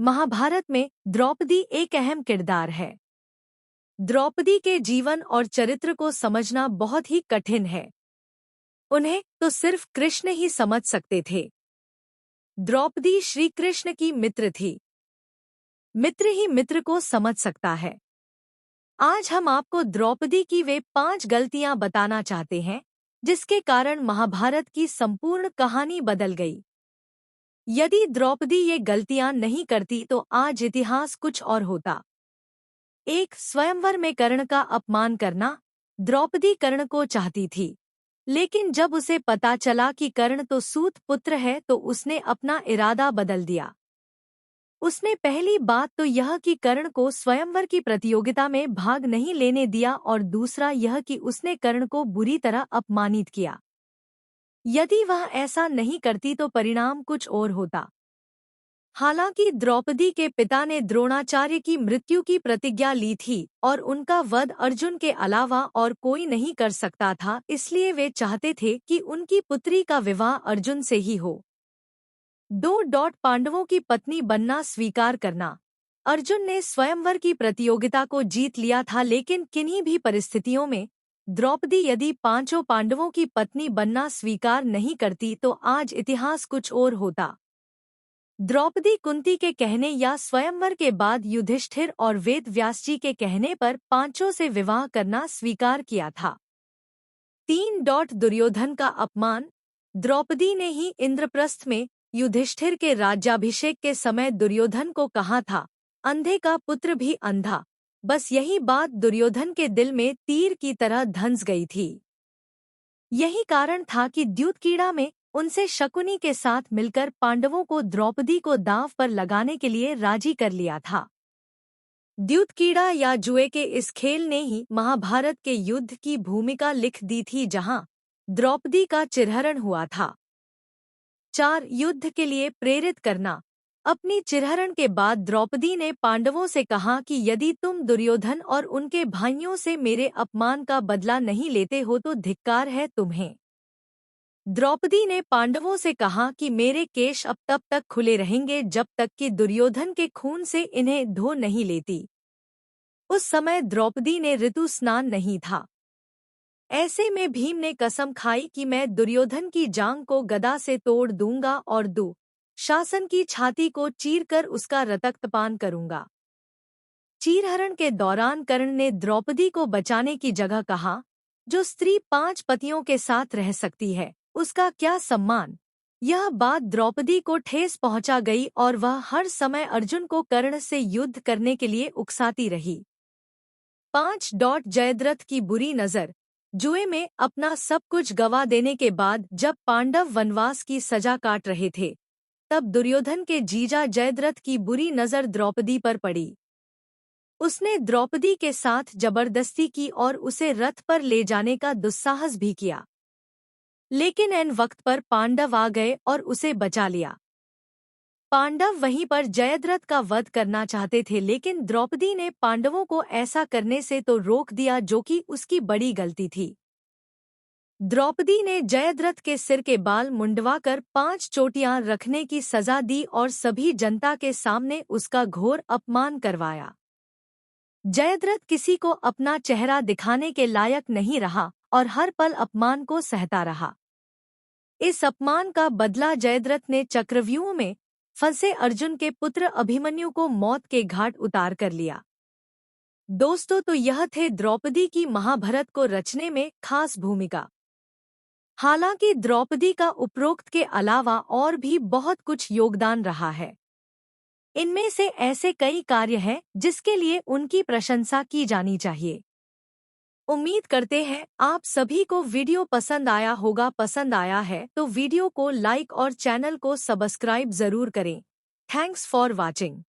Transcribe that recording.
महाभारत में द्रौपदी एक अहम किरदार है। द्रौपदी के जीवन और चरित्र को समझना बहुत ही कठिन है। उन्हें तो सिर्फ कृष्ण ही समझ सकते थे। द्रौपदी श्री कृष्ण की मित्र थी। मित्र ही मित्र को समझ सकता है। आज हम आपको द्रौपदी की वे 5 गलतियां बताना चाहते हैं, जिसके कारण महाभारत की संपूर्ण कहानी बदल गई। यदि द्रौपदी ये गलतियां नहीं करती तो आज इतिहास कुछ और होता। एक स्वयंवर में कर्ण का अपमान करना। द्रौपदी कर्ण को चाहती थी, लेकिन जब उसे पता चला कि कर्ण तो सूत पुत्र है तो उसने अपना इरादा बदल दिया। उसने पहली बात तो यह कि कर्ण को स्वयंवर की प्रतियोगिता में भाग नहीं लेने दिया और दूसरा यह कि उसने कर्ण को बुरी तरह अपमानित किया। यदि वह ऐसा नहीं करती तो परिणाम कुछ और होता। हालांकि द्रौपदी के पिता ने द्रोणाचार्य की मृत्यु की प्रतिज्ञा ली थी और उनका वध अर्जुन के अलावा और कोई नहीं कर सकता था, इसलिए वे चाहते थे कि उनकी पुत्री का विवाह अर्जुन से ही हो। 2. पांडवों की पत्नी बनना स्वीकार करना। अर्जुन ने स्वयंवर की प्रतियोगिता को जीत लिया था, लेकिन किन्हीं भी परिस्थितियों में द्रौपदी यदि 5 पांडवों की पत्नी बनना स्वीकार नहीं करती तो आज इतिहास कुछ और होता। द्रौपदी कुंती के कहने या स्वयंवर के बाद युधिष्ठिर और वेद व्यास जी के कहने पर 5 से विवाह करना स्वीकार किया था। 3. दुर्योधन का अपमान। द्रौपदी ने ही इंद्रप्रस्थ में युधिष्ठिर के राज्याभिषेक के समय दुर्योधन को कहा था, अंधे का पुत्र भी अंधा। बस यही बात दुर्योधन के दिल में तीर की तरह धंस गई थी। यही कारण था कि द्यूतकीड़ा में उनसे शकुनी के साथ मिलकर पांडवों को द्रौपदी को दांव पर लगाने के लिए राजी कर लिया था। द्यूतकीड़ा या जुए के इस खेल ने ही महाभारत के युद्ध की भूमिका लिख दी थी, जहां द्रौपदी का चिरहरण हुआ था। 4. युद्ध के लिए प्रेरित करना। अपनी चिरहरण के बाद द्रौपदी ने पांडवों से कहा कि यदि तुम दुर्योधन और उनके भाइयों से मेरे अपमान का बदला नहीं लेते हो तो धिक्कार है तुम्हें। द्रौपदी ने पांडवों से कहा कि मेरे केश अब तब तक खुले रहेंगे जब तक कि दुर्योधन के खून से इन्हें धो नहीं लेती। उस समय द्रौपदी ने ऋतु स्नान नहीं था। ऐसे में भीम ने कसम खाई कि मैं दुर्योधन की जांघ को गदा से तोड़ दूंगा और शासन की छाती को चीरकर उसका रक्तपान करूंगा। चीरहरण के दौरान कर्ण ने द्रौपदी को बचाने की जगह कहा, जो स्त्री 5 पतियों के साथ रह सकती है उसका क्या सम्मान। यह बात द्रौपदी को ठेस पहुंचा गई और वह हर समय अर्जुन को कर्ण से युद्ध करने के लिए उकसाती रही। 5. जयद्रथ की बुरी नज़र। जुए में अपना सब कुछ गवा देने के बाद जब पांडव वनवास की सजा काट रहे थे, तब दुर्योधन के जीजा जयद्रथ की बुरी नज़र द्रौपदी पर पड़ी। उसने द्रौपदी के साथ जबरदस्ती की और उसे रथ पर ले जाने का दुस्साहस भी किया, लेकिन ऐन वक्त पर पांडव आ गए और उसे बचा लिया। पांडव वहीं पर जयद्रथ का वध करना चाहते थे, लेकिन द्रौपदी ने पांडवों को ऐसा करने से तो रोक दिया, जो कि उसकी बड़ी गलती थी। द्रौपदी ने जयद्रथ के सिर के बाल मुंडवाकर 5 चोटियां रखने की सजा दी और सभी जनता के सामने उसका घोर अपमान करवाया। जयद्रथ किसी को अपना चेहरा दिखाने के लायक नहीं रहा और हर पल अपमान को सहता रहा। इस अपमान का बदला जयद्रथ ने चक्रव्यूह में फंसे अर्जुन के पुत्र अभिमन्यु को मौत के घाट उतार कर लिया। दोस्तों, तो यह थे द्रौपदी की महाभारत को रचने में खास भूमिका। हालांकि द्रौपदी का उपरोक्त के अलावा और भी बहुत कुछ योगदान रहा है। इनमें से ऐसे कई कार्य हैं जिसके लिए उनकी प्रशंसा की जानी चाहिए। उम्मीद करते हैं आप सभी को वीडियो पसंद आया होगा। पसंद आया है तो वीडियो को लाइक और चैनल को सब्सक्राइब जरूर करें। Thanks for watching.